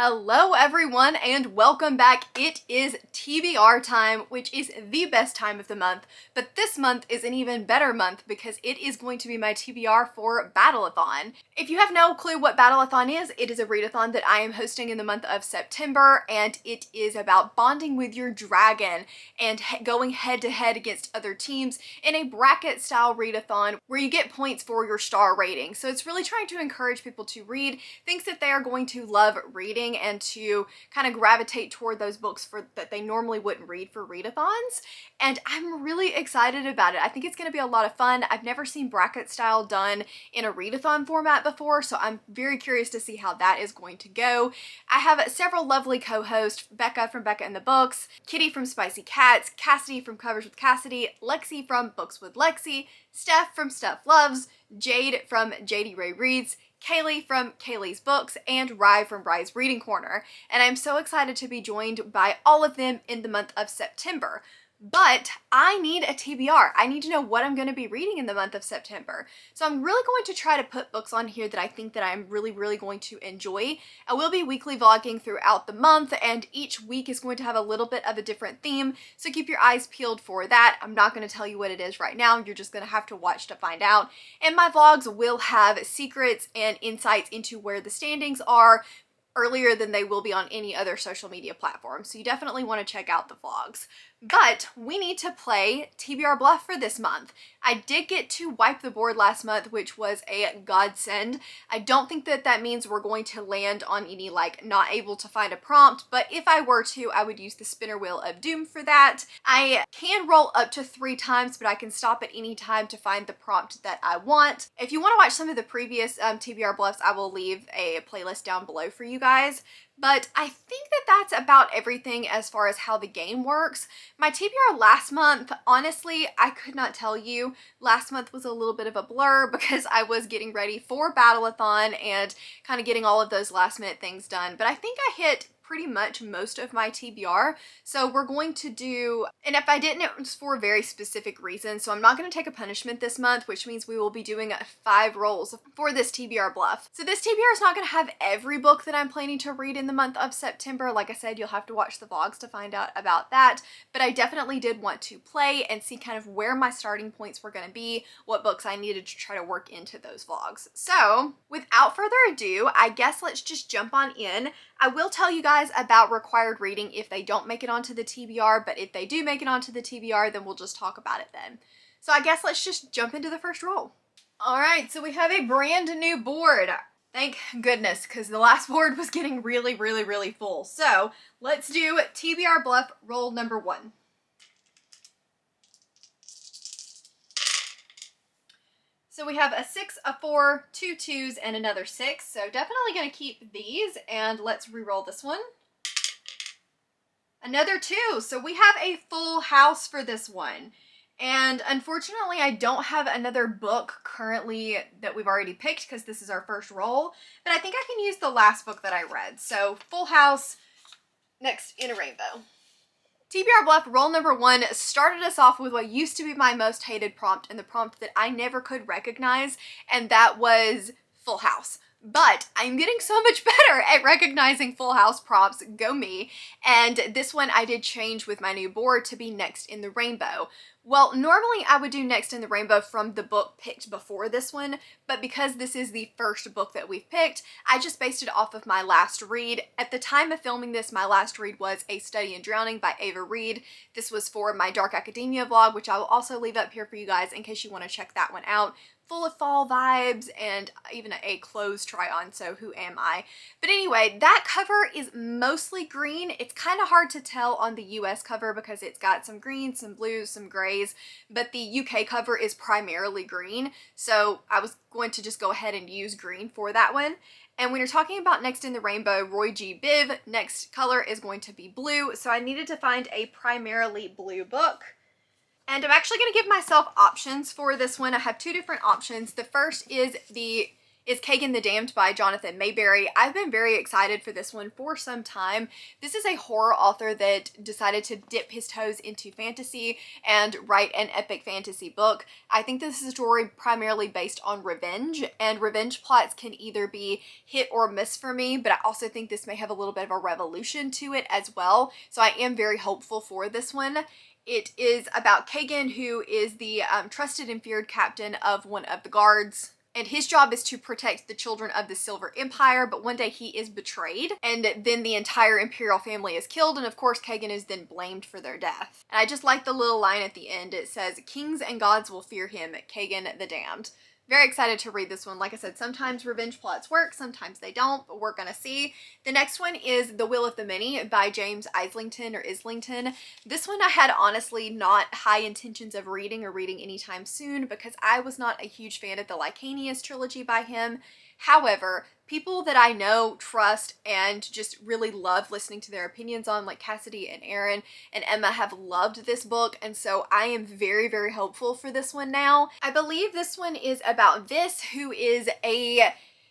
Hello everyone and welcome back. It is TBR time, which is the best time of the month, but this month is an even better month because it is going to be my TBR for Battleathon. If you have no clue what Battleathon is, it is a readathon that I am hosting in the month of September, and it is about bonding with your dragon and going head to head against other teams in a bracket style readathon where you get points for your star rating. So it's really trying to encourage people to read things that they are going to love reading and to kind of gravitate toward those books that they normally wouldn't read for readathons. And I'm really excited about it. I think it's going to be a lot of fun. I've never seen bracket style done in a readathon format before, so I'm very curious to see how that is going to go. I have several lovely co-hosts: Becca from Becca in the Books, Kitty from Spicy Cats, Cassidy from Covers with Cassidy, Lexi from Books with Lexi, Steph from Steph Loves, Jade from JD Ray Reads, Kaylee from Kaylee's Books, and Rye from Rye's Reading Corner. And I'm so excited to be joined by all of them in the month of September. But I need a TBR. I need to know what I'm going to be reading in the month of September. So I'm really going to try to put books on here that I think that I'm really going to enjoy. I will be weekly vlogging throughout the month, and each week is going to have a little bit of a different theme. So keep your eyes peeled for that. I'm not going to tell you what it is right now. You're just going to have to watch to find out. And my vlogs will have secrets and insights into where the standings are earlier than they will be on any other social media platform. So you definitely want to check out the vlogs. But we need to play TBR Bluff for this month. I did get to wipe the board last month, which was a godsend. I don't think that that means we're going to land on any not able to find a prompt, but if I were to, I would use the spinner wheel of doom for that. I can roll up to 3 times, but I can stop at any time to find the prompt that I want. If you want to watch some of the previous TBR Bluffs, I will leave a playlist down below for you guys. But I think that that's about everything as far as how the game works. My TBR last month, honestly, I could not tell you. Last month was a little bit of a blur because I was getting ready for Battleathon and kind of getting all of those last minute things done. But I think I hit pretty much most of my TBR. So we're going to do, and if I didn't, it was for a very specific reason. So I'm not going to take a punishment this month, which means we will be doing 5 rolls for this TBR Bluff. So this TBR is not going to have every book that I'm planning to read in the month of September. Like I said, you'll have to watch the vlogs to find out about that. But I definitely did want to play and see kind of where my starting points were going to be, what books I needed to try to work into those vlogs. So without further ado, I guess let's just jump on in. I will tell you guys about required reading if they don't make it onto the TBR, but if they do make it onto the TBR, then we'll just talk about it then. So I guess let's just jump into the first roll. All right, so we have a brand new board. Thank goodness, because the last board was getting really full. So let's do TBR Bluff roll number 1. So we have a 6, a 4, 2 2s, and another 6. So definitely going to keep these, and let's re-roll this one. Another 2. So we have a full house for this one. And unfortunately, I don't have another book currently that we've already picked because this is our first roll. But I think I can use the last book that I read. So full house, next in a rainbow. TBR Bluff roll number 1 started us off with what used to be my most hated prompt, and the prompt that I never could recognize, and that was full house. But I'm getting so much better at recognizing full house prompts, go me, and this one I did change with my new board to be next in the rainbow. Well, normally I would do next in the rainbow from the book picked before this one, but because this is the first book that we've picked, I just based it off of my last read. At the time of filming this, my last read was A Study in Drowning by Ava Reed. This was for my Dark Academia vlog, which I will also leave up here for you guys in case you want to check that one out. Full of fall vibes and even a clothes try on, so who am I? But anyway, that cover is mostly green. It's kind of hard to tell on the US cover because it's got some greens, some blues, some grays, but the UK cover is primarily green, so I was going to just go ahead and use green for that one. And when you're talking about next in the rainbow, Roy G. Biv, next color is going to be blue, so I needed to find a primarily blue book. And I'm actually going to give myself options for this one. I have 2 different options. The first is the is Kagan the Damned by Jonathan Mayberry. I've been very excited for this one for some time. This is a horror author that decided to dip his toes into fantasy and write an epic fantasy book. I think this is a story primarily based on revenge, and revenge plots can either be hit or miss for me, but I also think this may have a little bit of a revolution to it as well. So I am very hopeful for this one. It is about Kagan, who is the trusted and feared captain of one of the guards. And his job is to protect the children of the Silver Empire, but one day he is betrayed, and then the entire Imperial family is killed, and of course Kagan is then blamed for their death. And I just like the little line at the end. It says, "Kings and gods will fear him, Kagan the Damned." Very excited to read this one. Like I said, sometimes revenge plots work, sometimes they don't, but we're gonna see. The next one is The Will of the Many by James Islington. This one I had honestly not high intentions of reading or reading anytime soon because I was not a huge fan of the Lycanius trilogy by him. However, people that I know, trust, and just really love listening to their opinions on, like Cassidy and Aaron and Emma, have loved this book, and so I am very, very hopeful for this one now. I believe this one is about Vis, who is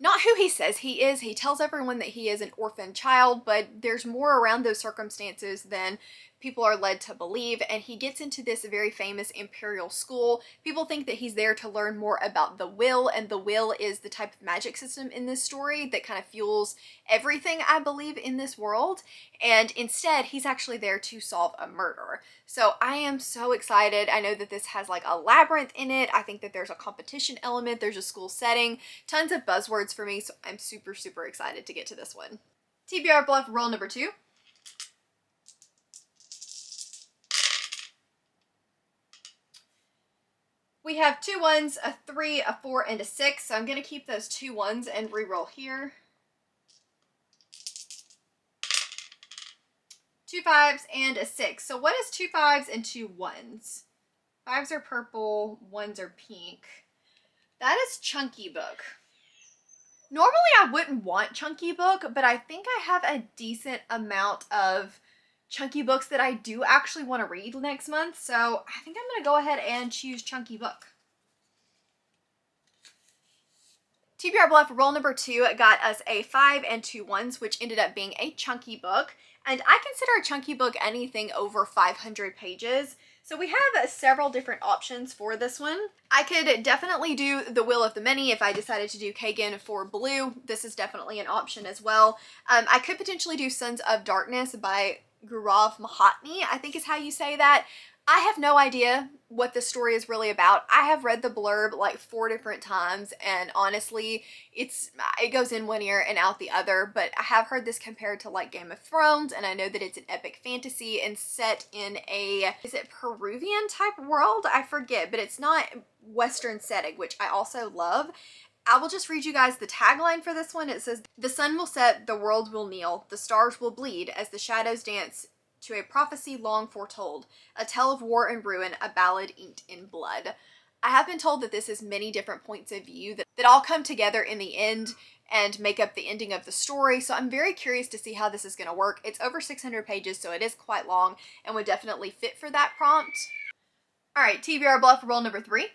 not who he says he is. He tells everyone that he is an orphan child, but there's more around those circumstances than people are led to believe, and he gets into this very famous imperial school. People think that he's there to learn more about the will, and the will is the type of magic system in this story that kind of fuels everything, I believe, in this world, and instead he's actually there to solve a murder. So I am so excited. I know that this has like a labyrinth in it. I think that there's a competition element, there's a school setting, tons of buzzwords for me, so I'm super, super excited to get to this one. TBR Bluff roll number 2. We have 2 1s, a 3, a 4, and a 6, so I'm going to keep those 2 1s and re-roll here. 2 5s and a 6. So what is 2 5s and 2 1s? 5s are purple, 1s are pink. That is Chunky Book. Normally I wouldn't want Chunky Book, but I think I have a decent amount of chunky books that I do actually want to read next month, so I think I'm going to go ahead and choose Chunky Book. TBR Bluff roll number 2 got us a 5 and 2 1s, which ended up being a chunky book, and I consider a chunky book anything over 500 pages. So we have several different options for this one. I could definitely do The Will of the Many if I decided to do Kagan for blue. This is definitely an option as well. I could potentially do Sons of Darkness by Gaurav Mahatni, I think is how you say that. I have no idea what this story is really about. I have read the blurb like 4 different times, and honestly, it goes in one ear and out the other, but I have heard this compared to like Game of Thrones, and I know that it's an epic fantasy and set in a, is it Peruvian type world? I forget, but it's not Western setting, which I also love. I will just read you guys the tagline for this one. It says, "The sun will set, the world will kneel, the stars will bleed as the shadows dance to a prophecy long foretold, a tale of war and ruin, a ballad inked in blood." I have been told that this is many different points of view that all come together in the end and make up the ending of the story, so I'm very curious to see how this is going to work. It's over 600 pages, so it is quite long and would definitely fit for that prompt. Alright, TBR Bluff roll number 3.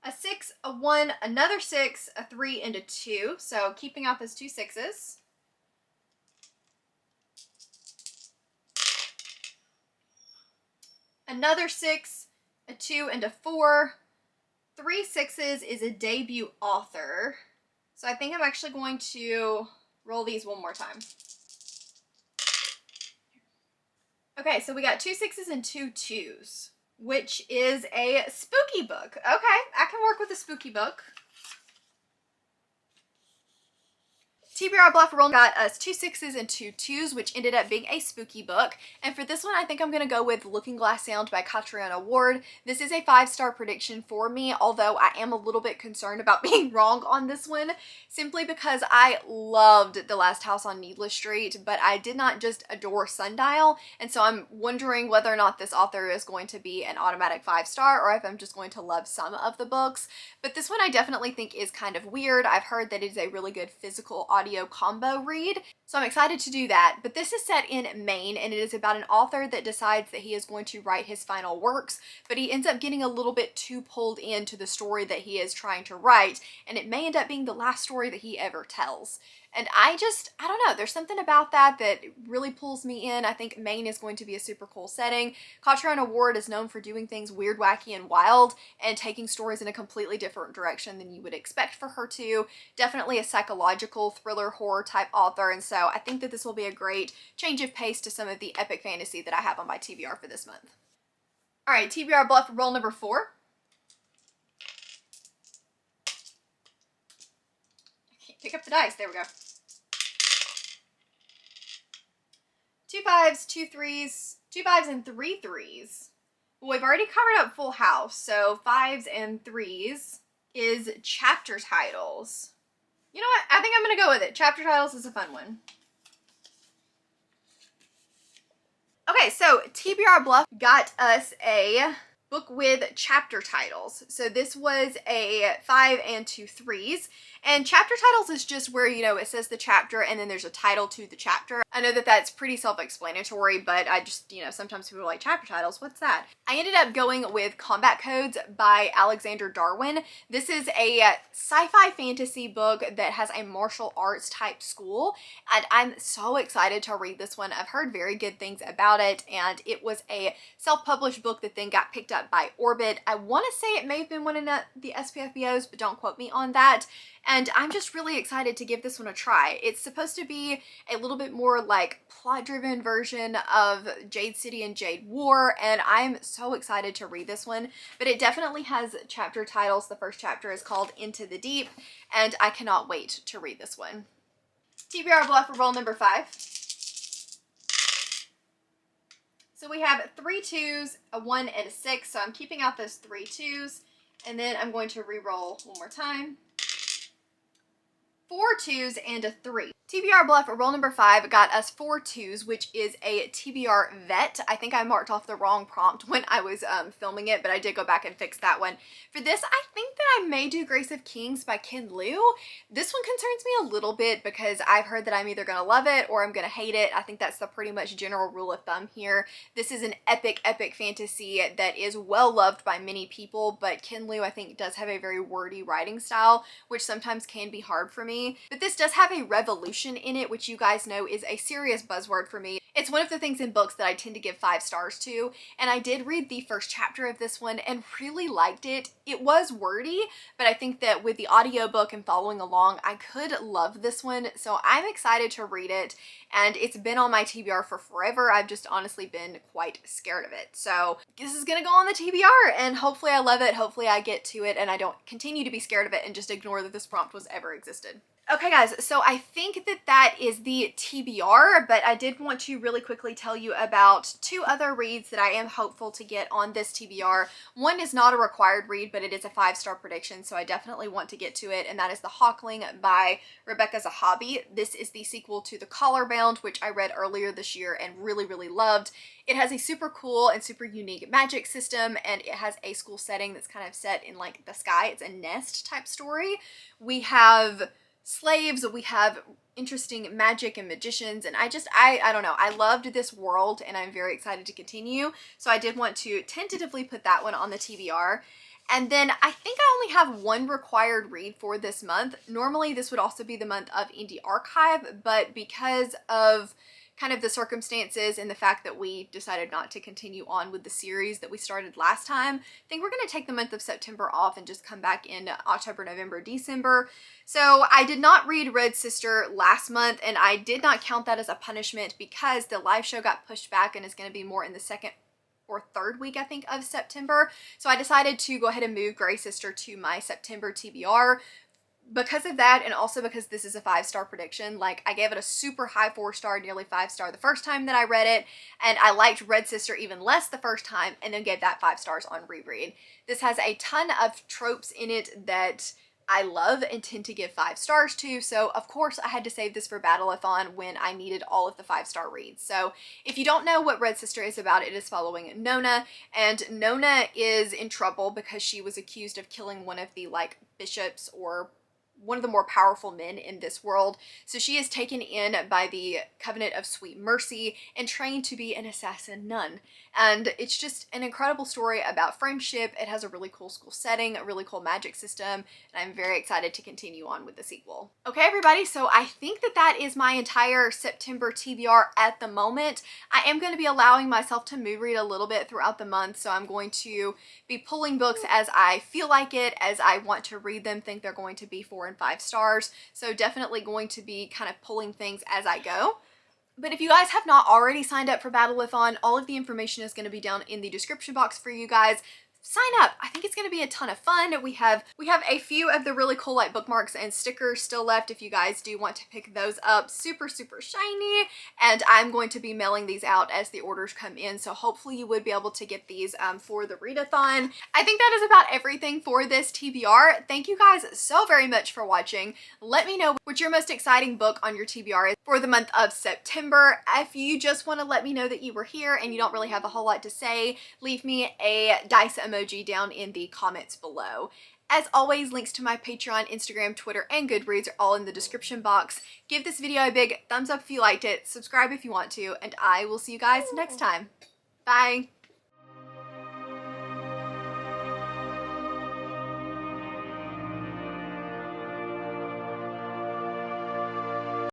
A 6, a 1, another 6, a 3, and a 2. So keeping out those 2 6s. Another 6, a 2, and a 4. 3 6s is a debut author. So I think I'm actually going to roll these one more time. Okay, so we got 2 6s and 2 2s. Which is a spooky book. Okay, I can work with a spooky book. TBR Bluff roll got us 2 6s and 2 2s, which ended up being a spooky book. And for this one, I think I'm going to go with Looking Glass Sound by Catriona Ward. This is a 5-star prediction for me, although I am a little bit concerned about being wrong on this one, simply because I loved The Last House on Needless Street, but I did not just adore Sundial, and so I'm wondering whether or not this author is going to be an automatic 5-star, or if I'm just going to love some of the books. But this one I definitely think is kind of weird. I've heard that it is a really good physical audio audio combo read. So I'm excited to do that. But this is set in Maine, and it is about an author that decides that he is going to write his final works, but he ends up getting a little bit too pulled into the story that he is trying to write, and it may end up being the last story that he ever tells. And I don't know, there's something about that that really pulls me in. I think Maine is going to be a super cool setting. Caught Her Own Award is known for doing things weird, wacky, and wild, and taking stories in a completely different direction than you would expect for her to. Definitely a psychological thriller horror type author, and so I think that this will be a great change of pace to some of the epic fantasy that I have on my TBR for this month. All right, TBR Bluff roll number 4. I can't pick up the dice. There we go. 2 5s, 2 3s, 2 5s, and 3 3s. Well, we've already covered up Full House, so 5s and 3s is chapter titles. You know what? I think I'm going to go with it. Chapter titles is a fun one. Okay, so TBR Bluff got us a book with chapter titles. So this was a 5 and 2 3s. And chapter titles is just where, you know, it says the chapter and then there's a title to the chapter. I know that that's pretty self-explanatory, but I just, you know, sometimes people are like, chapter titles, what's that? I ended up going with Combat Codes by Alexander Darwin. This is a sci-fi fantasy book that has a martial arts type school, and I'm so excited to read this one. I've heard very good things about it, and it was a self-published book that then got picked up by Orbit. I want to say it may have been one of the SPFBOs, but don't quote me on that. And I'm just really excited to give this one a try. It's supposed to be a little bit more like plot-driven version of Jade City and Jade War, and I'm so excited to read this one. But it definitely has chapter titles. The first chapter is called Into the Deep, and I cannot wait to read this one. TBR Bluff for roll number 5. So we have 3 2s, a 1, and a 6, so I'm keeping out those 3 2s, and then I'm going to re-roll one more time. 4 2s and a 3. TBR Bluff roll number 5 got us 4 2s, which is a TBR Vet. I think I marked off the wrong prompt when I was filming it, but I did go back and fix that one. For this, I think that I may do Grace of Kings by Ken Liu. This one concerns me a little bit because I've heard that I'm either going to love it or I'm going to hate it. I think that's the pretty much general rule of thumb here. This is an epic, epic fantasy that is well loved by many people, but Ken Liu, I think, does have a very wordy writing style, which sometimes can be hard for me. But this does have a revolution in it, which you guys know is a serious buzzword for me. It's one of the things in books that I tend to give 5 stars to, and I did read the first chapter of this one and really liked it. It was wordy, but I think that with the audiobook and following along, I could love this one, so I'm excited to read it, and it's been on my TBR for forever. I've just honestly been quite scared of it. So this is gonna go on the TBR, and hopefully I love it, hopefully I get to it, and I don't continue to be scared of it and just ignore that this prompt was ever existed. Okay guys, so I think that that is the TBR, but I did want to really quickly tell you about 2 other reads that I am hopeful to get on this TBR. One is not a required read, but it is a 5-star prediction, so I definitely want to get to it, and that is The Hawkling by Rebecca Zahabi. This is the sequel to The Collarbound, which I read earlier this year and really, really loved. It has a super cool and super unique magic system, and it has a school setting that's kind of set in like the sky. It's a nest type story. We have slaves, we have interesting magic and magicians, and I don't know, I loved this world and I'm very excited to continue, so I did want to tentatively put that one on the TBR. And then I think I only have 1 required read for this month. Normally this would also be the month of Indie Archive, but because of kind of the circumstances and the fact that we decided not to continue on with the series that we started last time, I think we're going to take the month of September off and just come back in October, November, December. So I did not read Red Sister last month, and I did not count that as a punishment because the live show got pushed back and is going to be more in the 2nd or 3rd week, I think, of September. So I decided to go ahead and move Grey Sister to my September TBR. Because of that, and also because this is a 5-star prediction, like I gave it a super high 4-star, nearly 5-star the first time that I read it, and I liked Red Sister even less the first time, and then gave that 5 stars on reread. This has a ton of tropes in it that I love and tend to give 5 stars to, so of course I had to save this for Battleathon when I needed all of the 5-star reads. So if you don't know what Red Sister is about, it is following Nona, and Nona is in trouble because she was accused of killing one of the like bishops or one of the more powerful men in this world. So she is taken in by the Covenant of Sweet Mercy and trained to be an assassin nun. And it's just an incredible story about friendship. It has a really cool school setting, a really cool magic system, and I'm very excited to continue on with the sequel. Okay, everybody, so I think that is my entire September TBR at the moment. I am going to be allowing myself to mood read a little bit throughout the month, so I'm going to be pulling books as I feel like it, as I want to read them, think they're going to be 4 and 5 stars. So definitely going to be kind of pulling things as I go. But if you guys have not already signed up for Battleathon, all of the information is going to be down in the description box for you guys. Sign up. I think it's going to be a ton of fun. We have a few of the really cool like bookmarks and stickers still left if you guys do want to pick those up. Super shiny, and I'm going to be mailing these out as the orders come in, so hopefully you would be able to get these for the readathon. I think that is about everything for this TBR. Thank you guys so very much for watching. Let me know what your most exciting book on your TBR is for the month of September. If you just want to let me know that you were here and you don't really have a whole lot to say, leave me a dice emoji down in the comments below. As always, links to my Patreon, Instagram, Twitter, and Goodreads are all in the description box. Give this video a big thumbs up if you liked it, subscribe if you want to, and I will see you guys next time. Bye!